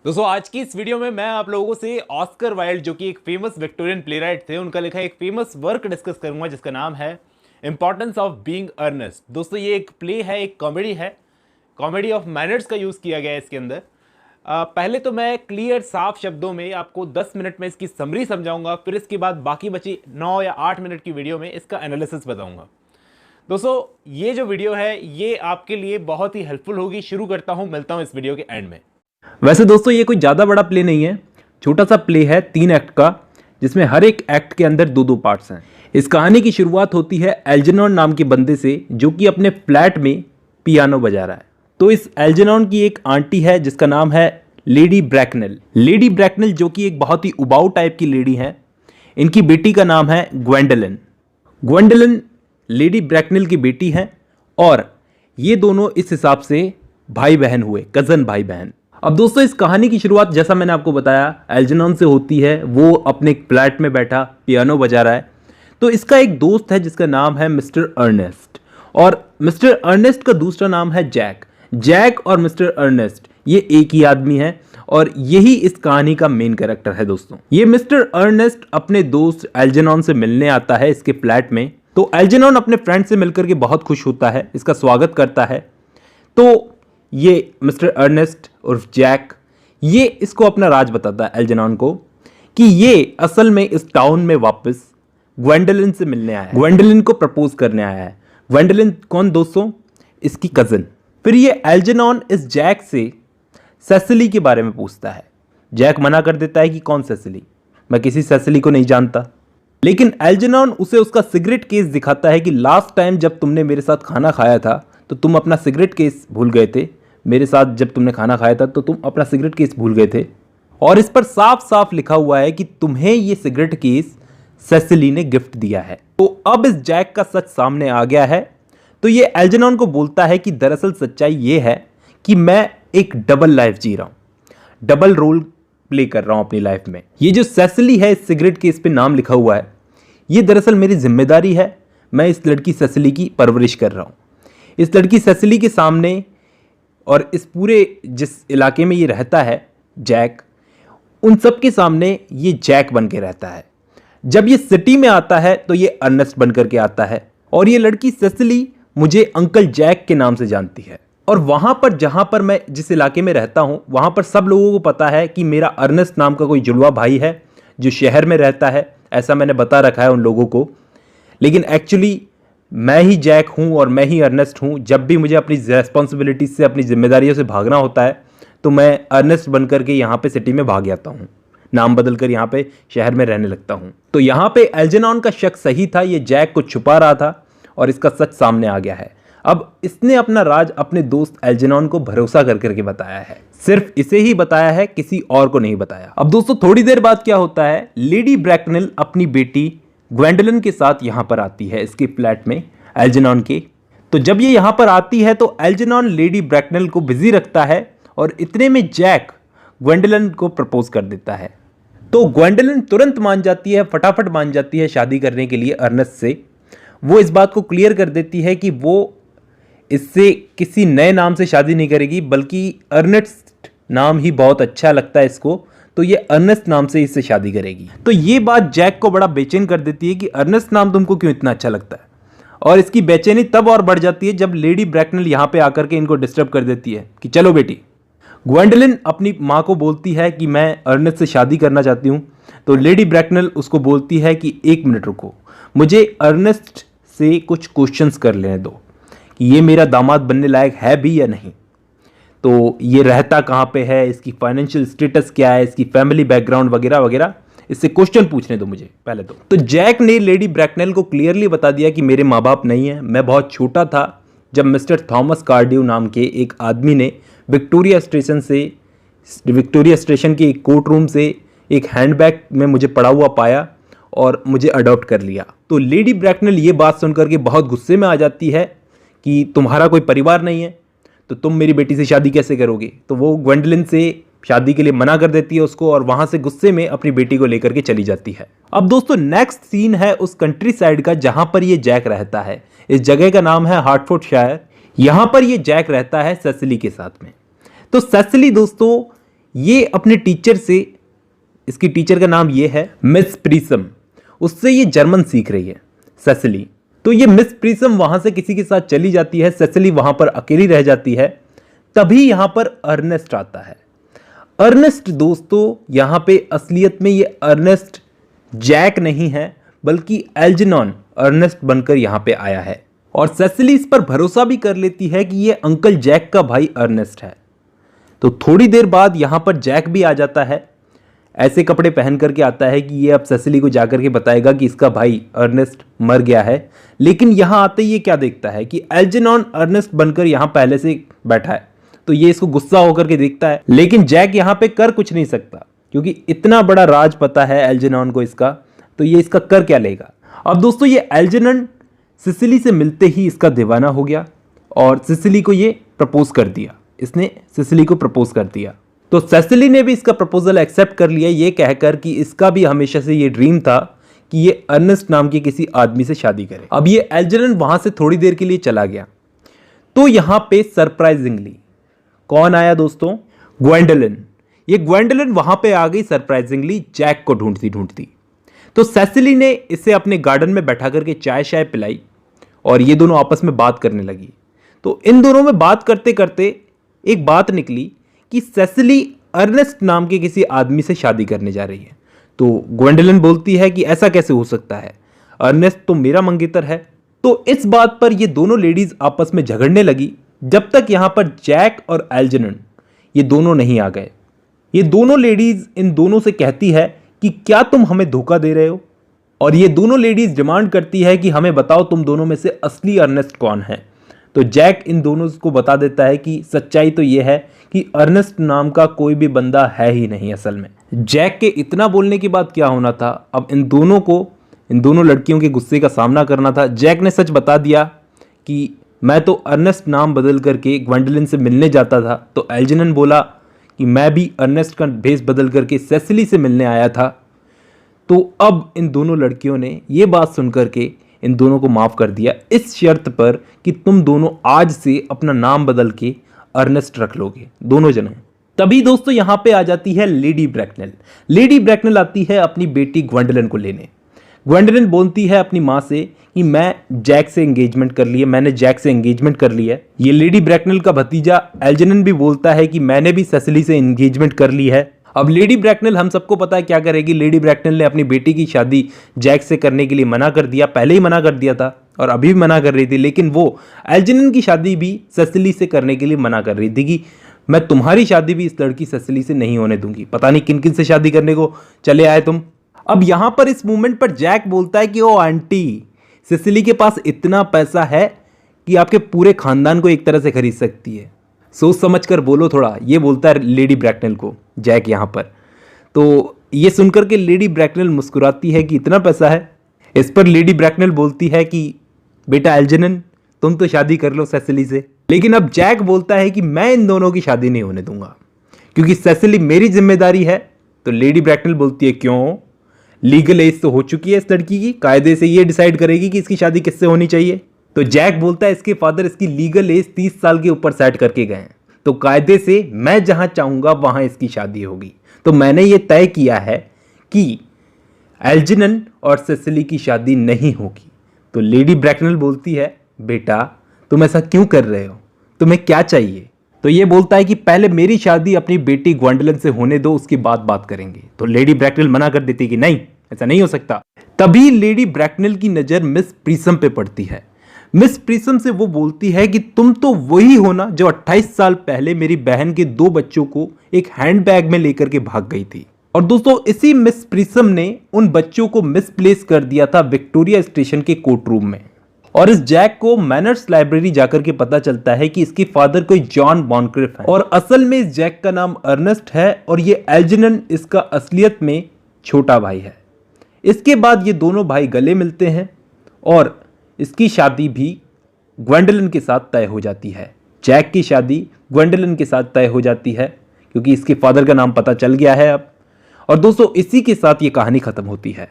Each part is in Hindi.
दोस्तों आज की इस वीडियो में मैं आप लोगों से ऑस्कर वाइल्ड जो कि एक फेमस विक्टोरियन प्लेराइट थे उनका लिखा एक फेमस वर्क डिस्कस करूंगा जिसका नाम है इंपॉर्टेंस ऑफ बीइंग अर्नेस्ट। दोस्तों ये एक प्ले है, एक कॉमेडी है, कॉमेडी ऑफ मैनर्स का यूज़ किया गया है इसके अंदर। पहले तो मैं क्लियर साफ शब्दों में आपको 10 मिनट में इसकी समरी समझाऊंगा, फिर इसके बाद बाकी बची 9 या 8 मिनट की वीडियो में इसका एनालिसिस बताऊंगा। दोस्तों ये जो वीडियो है ये आपके लिए बहुत ही हेल्पफुल होगी। शुरू करता हूं, मिलता हूं इस वीडियो के एंड में। वैसे दोस्तों ये कोई ज़्यादा बड़ा प्ले नहीं है, छोटा सा प्ले है 3 एक्ट का, जिसमें हर एक एक्ट के अंदर दो दो पार्ट्स हैं। इस कहानी की शुरुआत होती है एल्जेनॉन नाम के बंदे से जो कि अपने फ्लैट में पियानो बजा रहा है। तो इस एल्जेनॉन की एक आंटी है जिसका नाम है लेडी ब्रैकनेल। लेडी ब्रैकनेल जो कि एक बहुत ही उबाऊ टाइप की लेडी है। इनकी बेटी का नाम है ग्वेंडोलिन। ग्वेंडोलिन लेडी ब्रैकनेल की बेटी है और ये दोनों इस हिसाब से भाई बहन हुए, कज़न भाई बहन। अब दोस्तों इस कहानी की शुरुआत जैसा मैंने आपको बताया एल्जेनॉन से होती है। वो अपने फ्लैट में बैठा पियानो बजा रहा है। तो इसका एक दोस्त है जिसका नाम है मिस्टर अर्नेस्ट, और मिस्टर अर्नेस्ट का दूसरा नाम है जैक। जैक और मिस्टर अर्नेस्ट ये एक ही आदमी है और यही इस कहानी का मेन कैरेक्टर है। दोस्तों ये मिस्टर अर्नेस्ट अपने दोस्त एल्जेनॉन से मिलने आता है इसके फ्लैट में। तो एल्जेनॉन अपने फ्रेंड से मिलकर के बहुत खुश होता है, इसका स्वागत करता है। तो ये मिस्टर अर्नेस्ट उर्फ जैक ये इसको अपना राज बताता है एल्जेनॉन को कि ये असल में इस टाउन में वापस ग्वेंडोलिन से मिलने आया है, ग्वेंडोलिन को प्रपोज करने आया है। ग्वेंडोलिन कौन दोस्तों? इसकी कज़न। फिर ये एल्जेनॉन इस जैक से सेसिली के बारे में पूछता है। जैक मना कर देता है कि कौन सेसिली, मैं किसी सेसिली को नहीं जानता। लेकिन एल्जेनॉन उसे उसका सिगरेट केस दिखाता है कि लास्ट टाइम जब तुमने मेरे साथ खाना खाया था तो तुम अपना सिगरेट केस भूल गए थे। मेरे साथ जब तुमने खाना खाया था तो तुम अपना सिगरेट केस भूल गए थे, और इस पर साफ साफ लिखा हुआ है कि तुम्हें ये सिगरेट केस सेसिली ने गिफ्ट दिया है। तो अब इस जैक का सच सामने आ गया है। तो ये एल्जेनॉन को बोलता है कि दरअसल सच्चाई ये है कि मैं एक डबल लाइफ जी रहा हूँ, डबल रोल प्ले कर रहा हूँ अपनी लाइफ में। ये जो सेसिली है इस सिगरेट केस पे नाम लिखा हुआ है, ये दरअसल मेरी जिम्मेदारी है। मैं इस लड़की सेसिली की परवरिश कर रहा हूँ। इस लड़की सेसिली के सामने और इस पूरे जिस इलाके में ये रहता है जैक, उन सब के सामने ये जैक बन के रहता है। जब ये सिटी में आता है तो ये अर्नेस्ट बन करके आता है, और ये लड़की सेसिली मुझे अंकल जैक के नाम से जानती है। और वहाँ पर जहाँ पर मैं जिस इलाके में रहता हूँ वहाँ पर सब लोगों को पता है कि मेरा अर्नेस्ट नाम का कोई जुड़वा भाई है जो शहर में रहता है, ऐसा मैंने बता रखा है उन लोगों को। लेकिन एक्चुअली मैं ही जैक हूँ और मैं ही अर्नेस्ट हूँ। जब भी मुझे अपनी रेस्पॉन्सिबिलिटीज से, अपनी जिम्मेदारियों से भागना होता है तो मैं अर्नेस्ट बन करके यहाँ पे सिटी में भाग जाता हूँ, नाम बदल कर यहाँ पे शहर में रहने लगता हूँ। तो यहाँ पे एल्जेनॉन का शक सही था, ये जैक को छुपा रहा था और इसका सच सामने आ गया है। अब इसने अपना राज अपने दोस्त एल्जेनॉन को भरोसा कर करके बताया है। सिर्फ इसे ही बताया है, किसी और को नहीं बताया। अब दोस्तों थोड़ी देर बाद क्या होता है, लेडी ब्रैकनेल अपनी बेटी ग्वेंडोलिन के साथ यहाँ पर आती है इसके फ्लैट में एल्जेनॉन के। तो जब ये यहाँ पर आती है तो एल्जेनॉन लेडी ब्रैकनेल को बिजी रखता है और इतने में जैक ग्वेंडोलिन को प्रपोज कर देता है। तो ग्वेंडोलिन तुरंत मान जाती है, फटाफट मान जाती है शादी करने के लिए अर्नेस्ट से। वो इस बात को क्लियर कर देती है कि वो इससे किसी नए नाम से शादी नहीं करेगी, बल्कि अर्नेस्ट नाम ही बहुत अच्छा लगता है इसको, तो ये अर्नेस्ट नाम से इससे शादी करेगी। तो ये बात जैक को बड़ा बेचैन कर देती है कि अर्नेस्ट नाम तुमको क्यों इतना अच्छा लगता है। और इसकी बेचैनी तब और बढ़ जाती है जब लेडी ब्रैकनेल यहाँ पे आकर के इनको डिस्टर्ब कर देती है कि चलो बेटी। ग्वेंडोलिन अपनी माँ को बोलती है कि मैं अर्नेस्ट से शादी करना चाहती हूँ। तो लेडी ब्रैकनेल उसको बोलती है कि 1 मिनट रुको, मुझे अर्नेस्ट से कुछ क्वेश्चंस कर लेने दो कि ये मेरा दामाद बनने लायक है भी या नहीं। तो ये रहता कहाँ पे है, इसकी फाइनेंशियल स्टेटस क्या है, इसकी फैमिली बैकग्राउंड वगैरह वगैरह, इससे क्वेश्चन पूछने दो मुझे पहले। तो जैक ने लेडी ब्रैकनेल को क्लियरली बता दिया कि मेरे माँ बाप नहीं है, मैं बहुत छोटा था जब मिस्टर थॉमस कार्ड्यू नाम के एक आदमी ने विक्टोरिया स्टेशन के एक कोर्ट रूम से एक हैंडबैग में मुझे पड़ा हुआ पाया और मुझे अडॉप्ट कर लिया। तो लेडी ब्रैकनेल ये बात सुनकर के बहुत गुस्से में आ जाती है कि तुम्हारा कोई परिवार नहीं है तो तुम मेरी बेटी से शादी कैसे करोगे। तो वो ग्वेंडोलिन से शादी के लिए मना कर देती है उसको, और वहां से गुस्से में अपनी बेटी को लेकर के चली जाती है। अब दोस्तों नेक्स्ट सीन है उस कंट्री साइड का जहां पर ये जैक रहता है। इस जगह का नाम है हार्टफोर्डशायर। यहां पर ये जैक रहता है सेसिली के साथ में। तो सेसिली दोस्तों ये अपने टीचर से, इसकी टीचर का नाम ये है मिस प्रीसम, उससे ये जर्मन सीख रही है सेसिली। तो ये मिस प्रीसम वहां से किसी के साथ चली जाती है, सेसिली वहां पर अकेली रह जाती है। तभी यहां पर अर्नेस्ट आता है। अर्नेस्ट दोस्तों, यहां पे असलियत में ये अर्नेस्ट जैक नहीं है, बल्कि एल्जेनॉन अर्नेस्ट बनकर यहां पे आया है। और सेसिली इस पर भरोसा भी कर लेती है कि ये अंकल जैक का भाई अर्नेस्ट है। तो थोड़ी देर बाद यहां पर जैक भी आ जाता है, ऐसे कपड़े पहन करके आता है कि ये अब सेसिली को जाकर के बताएगा कि इसका भाई अर्नेस्ट मर गया है। लेकिन यहां आते ही ये क्या देखता है कि एल्जेनॉन अर्नेस्ट बनकर यहां पहले से बैठा है। तो ये इसको गुस्सा होकर के देखता है, लेकिन जैक यहां पे कर कुछ नहीं सकता, क्योंकि इतना बड़ा राज पता है एल्जेनॉन को इसका, तो ये इसका कर क्या लेगा। अब दोस्तों, ये एल्जेनॉन सिसिली से मिलते ही इसका दीवाना हो गया और सिसिली को ये प्रपोज कर दिया। इसने सिसिली को प्रपोज कर दिया। तो सेसिली ने भी इसका प्रपोजल एक्सेप्ट कर लिया, ये कहकर कि इसका भी हमेशा से ये ड्रीम था कि ये अर्नेस्ट नाम के किसी आदमी से शादी करे। अब ये एल्जेनॉन वहां से थोड़ी देर के लिए चला गया। तो यहां पे सरप्राइजिंगली कौन आया दोस्तों? ग्वेंडोलिन। ये ग्वेंडोलिन वहां पे आ गई सरप्राइजिंगली जैक को ढूंढती ढूंढती। तो सेसिली ने इसे अपने गार्डन में बैठा करके चाय शाय पिलाई और ये दोनों आपस में बात करने लगी। तो इन दोनों में बात करते करते एक बात निकली कि सेसिली अर्नेस्ट नाम के किसी आदमी से शादी करने जा रही है। तो ग्वेंडोलिन बोलती है कि ऐसा कैसे हो सकता है, अर्नेस्ट तो मेरा मंगेतर है। तो इस बात पर ये दोनों लेडीज आपस में झगड़ने लगी, जब तक यहां पर जैक और एल्जेनॉन ये दोनों नहीं आ गए। ये दोनों लेडीज इन दोनों से कहती है कि क्या तुम हमें धोखा दे रहे हो, और ये दोनों लेडीज डिमांड करती है कि हमें बताओ तुम दोनों में से असली अर्नेस्ट कौन है। तो जैक इन दोनों को बता देता है कि सच्चाई तो यह है कि अर्नेस्ट नाम का कोई भी बंदा है ही नहीं असल में। जैक के इतना बोलने के बाद क्या होना था, अब इन दोनों को, इन दोनों लड़कियों के गुस्से का सामना करना था। जैक ने सच बता दिया कि मैं तो अर्नेस्ट नाम बदल करके ग्वेंडोलिन से मिलने जाता था। तो एल्जेनॉन बोला कि मैं भी अर्नेस्ट का भेष बदल करके सेसिली से मिलने आया था। तो अब इन दोनों लड़कियों ने ये बात सुनकर के इन दोनों को माफ़ कर दिया, इस शर्त पर कि तुम दोनों आज से अपना नाम बदल के अर्नेस्ट रख लोगे, दोनों जनों। तभी दोस्तों यहाँ पे आ जाती है लेडी ब्रैकनेल। लेडी ब्रैकनेल आती है अपनी बेटी ग्वेंडोलिन को लेने। ग्वेंडोलिन बोलती है अपनी माँ से कि मैं जैक से एंगेजमेंट कर ली है, मैंने जैक से एंगेजमेंट कर ली है। ये लेडी ब्रैकनेल का भतीजा एल्जेनॉन भी बोलता है कि मैंने भी सेसिली से एंगेजमेंट कर ली है। अब लेडी ब्रैकनेल, हम सबको पता है क्या करेगी। लेडी ब्रैकनेल ने अपनी बेटी की शादी जैक से करने के लिए मना कर दिया, पहले ही मना कर दिया था और अभी भी मना कर रही थी। लेकिन वो एल्जेनॉन की शादी भी सेसिली से करने के लिए मना कर रही थी कि मैं तुम्हारी शादी भी इस लड़की सेसिली से नहीं होने दूंगी। पता नहीं किन किन से शादी करने को चले आए तुम। अब यहां पर इस मूवमेंट पर जैक बोलता है कि ओ आंटी, सेसिली के पास इतना पैसा है कि आपके पूरे खानदान को एक तरह से खरीद सकती है, सोच समझ कर बोलो थोड़ा, ये बोलता है लेडी ब्रैकनेल को जैक यहाँ पर। तो ये सुनकर के लेडी ब्रैकनेल मुस्कुराती है कि इतना पैसा है। इस पर लेडी ब्रैकनेल बोलती है कि बेटा एल्जेनॉन, तुम तो शादी कर लो सेसिली से। लेकिन अब जैक बोलता है कि मैं इन दोनों की शादी नहीं होने दूंगा क्योंकि सेसिली मेरी जिम्मेदारी है। तो लेडी ब्रैकनेल बोलती है क्यों, लीगल एज तो हो चुकी है इस लड़की की, कायदे से ये डिसाइड करेगी कि इसकी शादी किससे होनी चाहिए। तो जैक बोलता है इसके फादर इसकी लीगल एज 30 साल के ऊपर सेट करके गए हैं, तो कायदे से मैं जहां चाहूंगा वहां इसकी शादी होगी। तो मैंने ये तय किया है कि एल्जेनॉन और सेसिली की शादी नहीं होगी। तो लेडी ब्रैकनेल बोलती है बेटा तुम ऐसा क्यों कर रहे हो, तुम्हें क्या चाहिए। तो ये बोलता है कि पहले मेरी शादी अपनी बेटी ग्वेंडोलिन से होने दो, उसकी बात करेंगे। तो लेडी ब्रैकनेल मना कर देती कि नहीं, ऐसा नहीं हो सकता। तभी लेडी ब्रैकनेल की नजर मिस प्रीसम पे पड़ती है। मिस प्रीसम से वो बोलती है कि तुम तो वही हो ना जो 28 साल पहले मेरी बहन के 2 बच्चों को एक हैंडबैग में लेकर के भाग गई थी। और दोस्तों इसी मिस प्रीसम ने उन बच्चों को मिसप्लेस कर दिया था विक्टोरिया स्टेशन के कोर्ट रूम में। और इस जैक को मैनर्स लाइब्रेरी जाकर के पता चलता है कि इसके फादर कोई जॉन मॉनक्रिफ है और असल में इस जैक का नाम अर्नेस्ट है और ये एल्जेनॉन इसका असलियत में छोटा भाई है। इसके बाद ये दोनों भाई गले मिलते हैं और इसकी शादी भी ग्वेंडोलिन के साथ तय हो जाती है। जैक की शादी ग्वेंडोलिन के साथ तय हो जाती है क्योंकि इसके फादर का नाम पता चल गया है अब। और दोस्तों इसी के साथ ये कहानी खत्म होती है।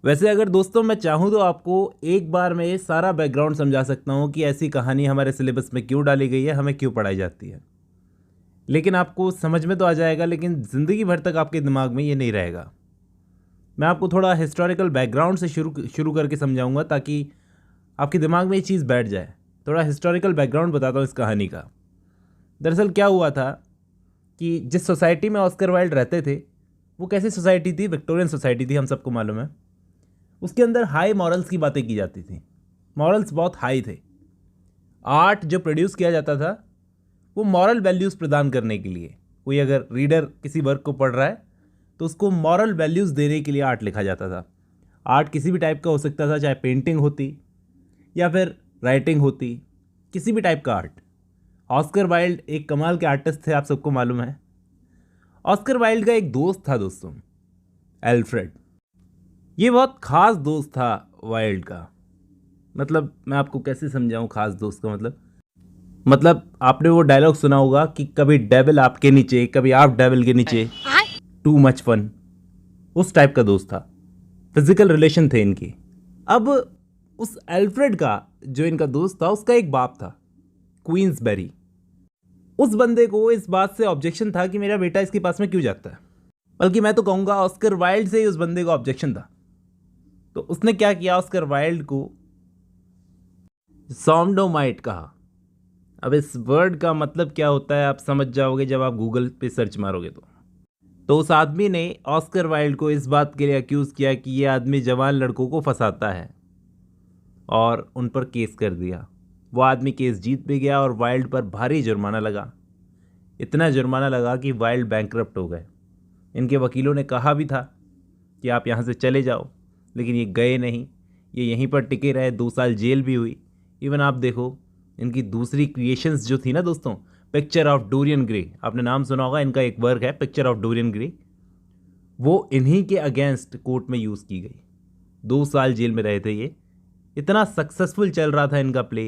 वैसे अगर दोस्तों मैं चाहूँ तो आपको एक बार में सारा बैकग्राउंड समझा सकता हूँ कि ऐसी कहानी हमारे सिलेबस में क्यों डाली गई है, हमें क्यों पढ़ाई जाती है, लेकिन आपको समझ में तो आ जाएगा, लेकिन ज़िंदगी भर तक आपके दिमाग में ये नहीं रहेगा। मैं आपको थोड़ा हिस्टोरिकल बैकग्राउंड से शुरू करके समझाऊंगा ताकि आपके दिमाग में ये चीज़ बैठ जाए। थोड़ा हिस्टोरिकल बैकग्राउंड बताता हूँ इस कहानी का। दरअसल क्या हुआ था कि जिस सोसाइटी में ऑस्कर वाइल्ड रहते थे वो कैसी सोसाइटी थी, विक्टोरियन सोसाइटी थी, हम सबको मालूम है। उसके अंदर हाई मॉरल्स की बातें की जाती थी, मॉरल्स बहुत हाई थे। आर्ट जो प्रोड्यूस किया जाता था वो मॉरल वैल्यूज़ प्रदान करने के लिए, कोई अगर रीडर किसी वर्क को पढ़ रहा है तो उसको मॉरल वैल्यूज़ देने के लिए आर्ट लिखा जाता था। आर्ट किसी भी टाइप का हो सकता था, चाहे पेंटिंग होती या फिर राइटिंग होती, किसी भी टाइप का आर्ट। ऑस्कर वाइल्ड एक कमाल के आर्टिस्ट थे, आप सबको मालूम है। ऑस्कर वाइल्ड का एक दोस्त था दोस्तों, एल्फ्रेड। ये बहुत ख़ास दोस्त था वाइल्ड का। मतलब मैं आपको कैसे समझाऊं ख़ास दोस्त का मतलब आपने वो डायलॉग सुना होगा कि कभी डेविल आपके नीचे, कभी आप डेविल के नीचे, टू मच फन। उस टाइप का दोस्त था, फिजिकल रिलेशन थे इनकी। अब उस एल्फ्रेड का जो इनका दोस्त था उसका एक बाप था, क्वींसबेरी। उस बंदे को इस बात से ऑब्जेक्शन था कि मेरा बेटा इसके पास में क्यों जाता है, बल्कि मैं तो कहूँगा ऑस्कर वाइल्ड से ही उस बंदे को ऑब्जेक्शन था। तो उसने क्या किया, ऑस्कर वाइल्ड को सॉम्डोमाइट कहा। अब इस वर्ड का मतलब क्या होता है आप समझ जाओगे जब आप गूगल पे सर्च मारोगे। तो उस आदमी ने ऑस्कर वाइल्ड को इस बात के लिए अक्यूज़ किया कि ये आदमी जवान लड़कों को फंसाता है और उन पर केस कर दिया। वो आदमी केस जीत भी गया और वाइल्ड पर भारी जुर्माना लगा। इतना जुर्माना लगा कि वाइल्ड बैंकरप्ट हो गए। इनके वकीलों ने कहा भी था कि आप यहाँ से चले जाओ, लेकिन ये गए नहीं, ये यहीं पर टिके रहे। 2 साल जेल भी हुई। इवन आप देखो इनकी दूसरी क्रिएशंस जो थी ना दोस्तों, पिक्चर ऑफ डोरियन ग्रे, आपने नाम सुना होगा, इनका एक वर्क है पिक्चर ऑफ डोरियन ग्रे, वो इन्हीं के अगेंस्ट कोर्ट में यूज़ की गई। 2 साल जेल में रहे थे ये। इतना सक्सेसफुल चल रहा था इनका प्ले,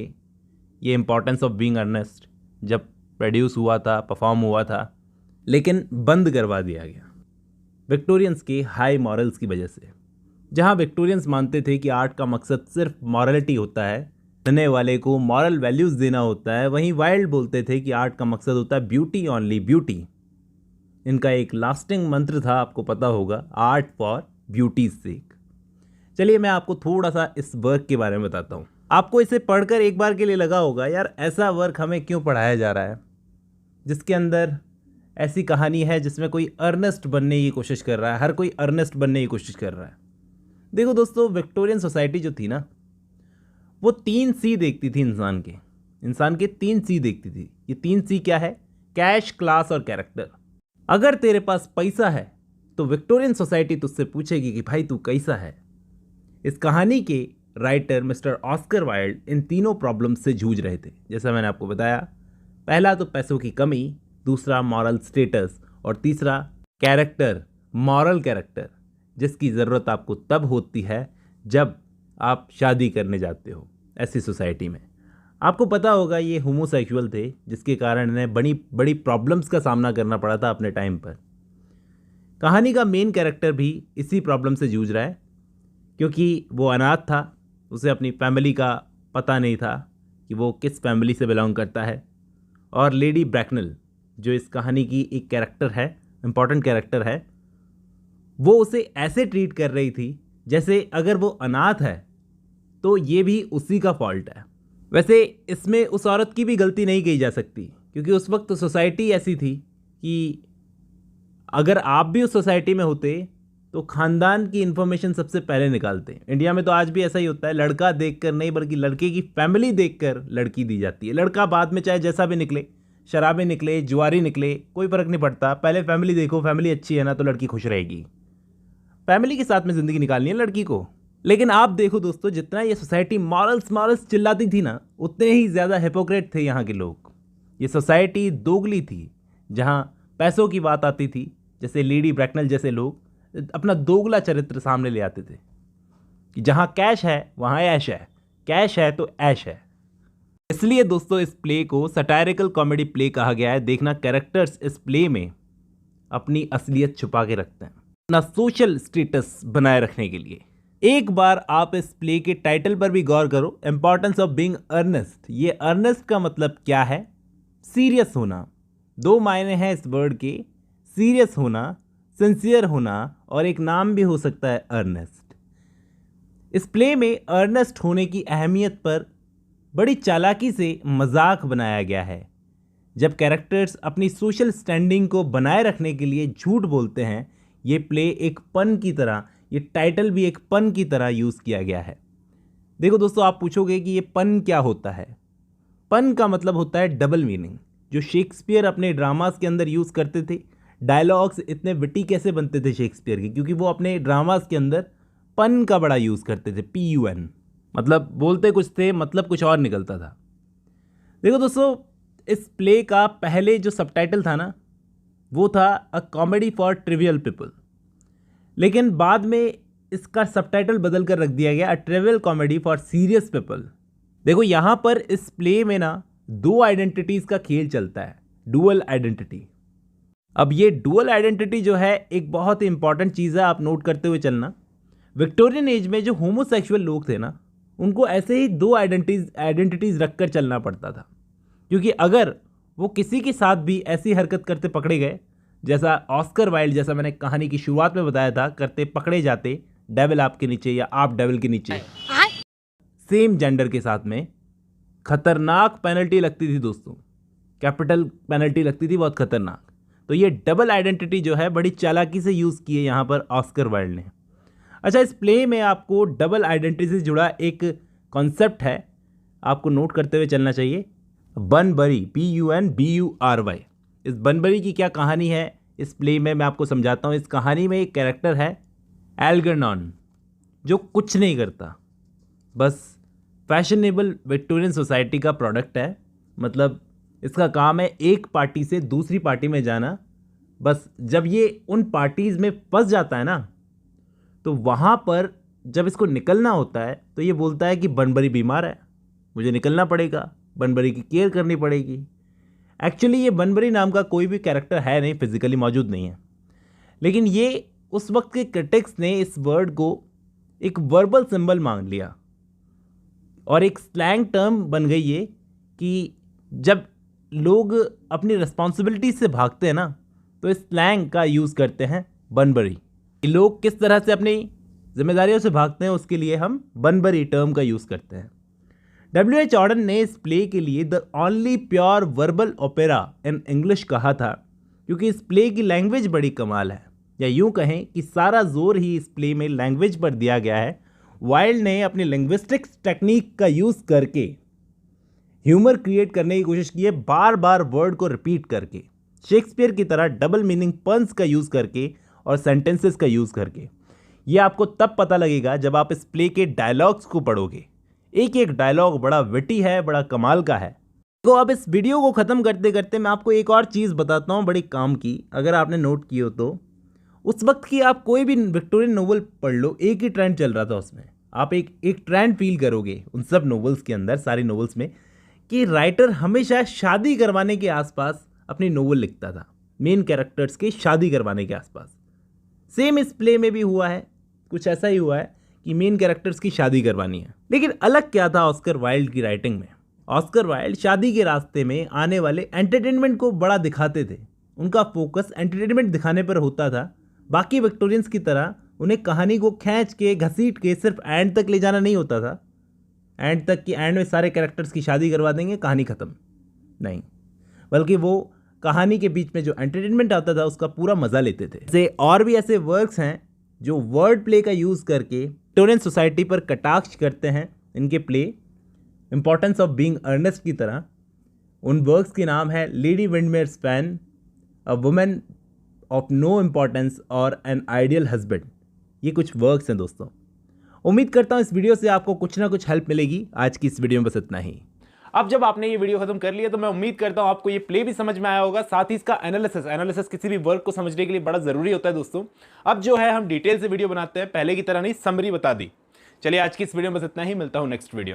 ये इम्पॉर्टेंस ऑफ बीइंग अर्नेस्ट, जब प्रोड्यूस हुआ था, परफॉर्म हुआ था, लेकिन बंद करवा दिया गया विक्टोरियंस के हाई मॉरल्स की वजह से। जहां विक्टोरियंस मानते थे कि आर्ट का मकसद सिर्फ मॉरलिटी होता है, पढ़ने वाले को मॉरल वैल्यूज़ देना होता है, वहीं वाइल्ड बोलते थे कि आर्ट का मकसद होता है ब्यूटी, ओनली ब्यूटी। इनका एक लास्टिंग मंत्र था, आपको पता होगा, आर्ट फॉर ब्यूटी सेक। चलिए मैं आपको थोड़ा सा इस वर्क के बारे में बताता हूँ। आपको इसे पढ़कर एक बार के लिए लगा होगा यार ऐसा वर्क हमें क्यों पढ़ाया जा रहा है, जिसके अंदर ऐसी कहानी है जिसमें कोई अर्नेस्ट बनने की कोशिश कर रहा है, हर कोई अर्नेस्ट बनने की कोशिश कर रहा है। देखो दोस्तों, विक्टोरियन सोसाइटी जो थी ना, वो 3 सी देखती थी इंसान के 3 सी देखती थी। ये 3 सी क्या है? कैश, क्लास और कैरेक्टर। अगर तेरे पास पैसा है तो विक्टोरियन सोसाइटी तुझसे पूछेगी कि भाई तू कैसा है। इस कहानी के writer mister Oscar wild in तीनों प्रॉब्लम से जूझ रहे थे, जैसा मैंने आपको बताया। पहला तो पैसों की कमी, दूसरा मॉरल स्टेटस और तीसरा कैरेक्टर, मॉरल कैरेक्टर, जिसकी ज़रूरत आपको तब होती है जब आप शादी करने जाते हो ऐसी सोसाइटी में। आपको पता होगा ये होमोसेक्सुअल थे, जिसके कारण इन्हें बड़ी बड़ी प्रॉब्लम्स का सामना करना पड़ा था अपने टाइम पर। कहानी का मेन कैरेक्टर भी इसी प्रॉब्लम से जूझ रहा है, क्योंकि वो अनाथ था, उसे अपनी फैमिली का पता नहीं था कि वो किस फैमिली से बिलोंग करता है। और लेडी ब्रैकनल जो इस कहानी की एक कैरेक्टर है, इम्पॉर्टेंट कैरेक्टर है, वो उसे ऐसे ट्रीट कर रही थी जैसे अगर वो अनाथ है तो ये भी उसी का फॉल्ट है। वैसे इसमें उस औरत की भी गलती नहीं कही जा सकती, क्योंकि उस वक्त तो सोसाइटी ऐसी थी कि अगर आप भी उस सोसाइटी में होते तो ख़ानदान की इन्फॉर्मेशन सबसे पहले निकालते। इंडिया में तो आज भी ऐसा ही होता है, लड़का देखकर नहीं बल्कि लड़के की फैमिली देखकर लड़की दी जाती है। लड़का बाद में चाहे जैसा भी निकले, शराबी निकले, जुआरी निकले, कोई फ़र्क नहीं पड़ता, पहले फैमिली देखो, फैमिली अच्छी है ना तो लड़की खुश रहेगी। फैमिली के साथ में ज़िंदगी निकालनी है लड़की को। लेकिन आप देखो दोस्तों, जितना ये सोसाइटी मॉरल्स चिल्लाती थी ना, उतने ही ज़्यादा हिपोक्रेट थे यहाँ के लोग। ये सोसाइटी दोगली थी। जहाँ पैसों की बात आती थी, जैसे लेडी ब्रैकनल जैसे लोग अपना दोगला चरित्र सामने ले आते थे कि जहाँ कैश है वहाँ ऐश है, कैश है तो ऐश है। इसलिए दोस्तों इस प्ले को सटायरिकल कॉमेडी प्ले कहा गया है। देखना, कैरेक्टर्स इस प्ले में अपनी असलियत छुपा के रखते हैं अपना सोशल स्टेटस बनाए रखने के लिए। एक बार आप इस प्ले के टाइटल पर भी गौर करो, इंपॉर्टेंस ऑफ बीइंग अर्नेस्ट। ये अर्नेस्ट का मतलब क्या है? सीरियस होना। दो मायने हैं इस वर्ड के, सीरियस होना, सिंसियर होना, और एक नाम भी हो सकता है अर्नेस्ट। इस प्ले में अर्नेस्ट होने की अहमियत पर बड़ी चालाकी से मजाक बनाया गया है। जब कैरेक्टर्स अपनी सोशल स्टैंडिंग को बनाए रखने के लिए झूठ बोलते हैं, ये प्ले एक पन की तरह, ये टाइटल भी एक पन की तरह यूज़ किया गया है। देखो दोस्तों, आप पूछोगे कि ये पन क्या होता है। पन का मतलब होता है डबल मीनिंग, जो शेक्सपियर अपने ड्रामास के अंदर यूज़ करते थे। डायलॉग्स इतने विटी कैसे बनते थे शेक्सपियर के? क्योंकि वो अपने ड्रामास के अंदर पन का बड़ा यूज़ करते थे, PUN। मतलब बोलते कुछ थे, मतलब कुछ और निकलता था। देखो दोस्तों, इस प्ले का पहले जो सबटाइटल था ना, वो था a comedy for trivial people, लेकिन बाद में इसका सबटाइटल बदल कर रख दिया गया a trivial comedy for serious people. देखो यहाँ पर इस प्ले में ना दो आइडेंटिटीज़ का खेल चलता है, डुअल आइडेंटिटी। अब ये डुअल आइडेंटिटी जो है एक बहुत ही इंपॉर्टेंट चीज़ है, आप नोट करते हुए चलना। विक्टोरियन एज में जो होमोसेक्सुअल लोग थे ना, उनको ऐसे ही दो आइडेंटिटीज़ रखकर चलना पड़ता था, क्योंकि अगर वो किसी के साथ भी ऐसी हरकत करते पकड़े गए, जैसा ऑस्कर वाइल्ड, जैसा मैंने कहानी की शुरुआत में बताया था, करते पकड़े जाते, डेविल आपके नीचे या आप डेविल के नीचे, सेम जेंडर के साथ में, खतरनाक पेनल्टी लगती थी दोस्तों, कैपिटल पेनल्टी लगती थी, बहुत खतरनाक। तो ये डबल आइडेंटिटी जो है बड़ी चालाकी से यूज़ की है यहाँ पर ऑस्कर वाइल्ड ने। अच्छा, इस प्ले में आपको डबल आइडेंटिटी से जुड़ा एक कॉन्सेप्ट है, आपको नोट करते हुए चलना चाहिए। बनबरी, PUNBURY। इस बनबरी की क्या कहानी है इस प्ले में, मैं आपको समझाता हूँ। इस कहानी में एक कैरेक्टर है एल्गरनॉन, जो कुछ नहीं करता, बस फैशनेबल विक्टोरियन सोसाइटी का प्रोडक्ट है। मतलब इसका काम है एक पार्टी से दूसरी पार्टी में जाना। बस जब ये उन पार्टीज़ में फंस जाता है ना, तो वहाँ पर जब इसको निकलना होता है तो ये बोलता है कि बनबरी बीमार है, मुझे निकलना पड़ेगा, बनबरी की केयर करनी पड़ेगी। एक्चुअली ये बनबरी नाम का कोई भी कैरेक्टर है नहीं, फिजिकली मौजूद नहीं है, लेकिन ये उस वक्त के क्रिटिक्स ने इस वर्ड को एक वर्बल सिंबल मान लिया और एक स्लैंग टर्म बन गई ये कि जब लोग अपनी रिस्पॉन्सिबिलिटी से भागते हैं ना, तो इस स्लैंग का यूज़ करते हैं बनबरी। लोग किस तरह से अपनी जिम्मेदारियों से भागते हैं, उसके लिए हम बनबरी टर्म का यूज़ करते हैं। W.H. ऑर्डन ने इस प्ले के लिए the only pure verbal opera in English कहा था, क्योंकि इस प्ले की लैंग्वेज बड़ी कमाल है, या यूँ कहें कि सारा जोर ही इस प्ले में लैंग्वेज पर दिया गया है। वाइल्ड ने अपनी लिंग्विस्टिक्स टेक्निक का यूज़ करके ह्यूमर क्रिएट करने की कोशिश की है, बार बार वर्ड को रिपीट करके, शेक्सपियर की तरह डबल मीनिंग पन्स का यूज़ करके और सेंटेंसेस का यूज़ करके। ये आपको तब पता लगेगा जब आप इस प्ले के डायलॉग्स को पढ़ोगे। एक एक डायलॉग बड़ा विटी है, बड़ा कमाल का है। तो अब इस वीडियो को ख़त्म करते करते मैं आपको एक और चीज़ बताता हूँ, बड़ी काम की, अगर आपने नोट की हो तो। उस वक्त की आप कोई भी विक्टोरियन नोवेल पढ़ लो, एक ही ट्रेंड चल रहा था उसमें। आप एक ट्रेंड फील करोगे उन सब नोवेल्स के अंदर, सारी नोवेल्स में, कि राइटर हमेशा शादी करवाने के आसपास अपनी नोवेल लिखता था, मेन कैरेक्टर्स के शादी करवाने के आसपास। सेम इस प्ले में भी हुआ है, कुछ ऐसा ही हुआ है कि मेन कैरेक्टर्स की शादी करवानी है। लेकिन अलग क्या था ऑस्कर वाइल्ड की राइटिंग में? ऑस्कर वाइल्ड शादी के रास्ते में आने वाले एंटरटेनमेंट को बड़ा दिखाते थे। उनका फोकस एंटरटेनमेंट दिखाने पर होता था। बाकी विक्टोरियंस की तरह उन्हें कहानी को खींच के घसीट के सिर्फ एंड तक ले जाना नहीं होता था, एंड तक कि एंड में सारे कैरेक्टर्स की शादी करवा देंगे, कहानी ख़त्म, नहीं, बल्कि वो कहानी के बीच में जो एंटरटेनमेंट आता था उसका पूरा मज़ा लेते थे। जैसे और भी ऐसे वर्क्स हैं जो वर्ड प्ले का यूज़ करके विक्टोरियन सोसाइटी पर कटाक्ष करते हैं। इनके play importance of being earnest की तरह, उन वर्क्स के नाम है lady Windermere's fan, a woman of no importance और एन आइडियल हस्बैंड। ये कुछ वर्क्स हैं दोस्तों। उम्मीद करता हूँ इस वीडियो से आपको कुछ ना कुछ हेल्प मिलेगी। आज की इस वीडियो में बस इतना ही। अब जब आपने ये वीडियो खत्म कर लिया तो मैं उम्मीद करता हूँ आपको ये प्ले भी समझ में आया होगा, साथ ही इसका एनालिसिस किसी भी वर्क को समझने के लिए बड़ा जरूरी होता है दोस्तों। अब जो है हम डिटेल से वीडियो बनाते हैं, पहले की तरह नहीं, समरी बता दी। चलिए आज की इस वीडियो में बस इतना ही, मिलता हूँ नेक्स्ट वीडियो।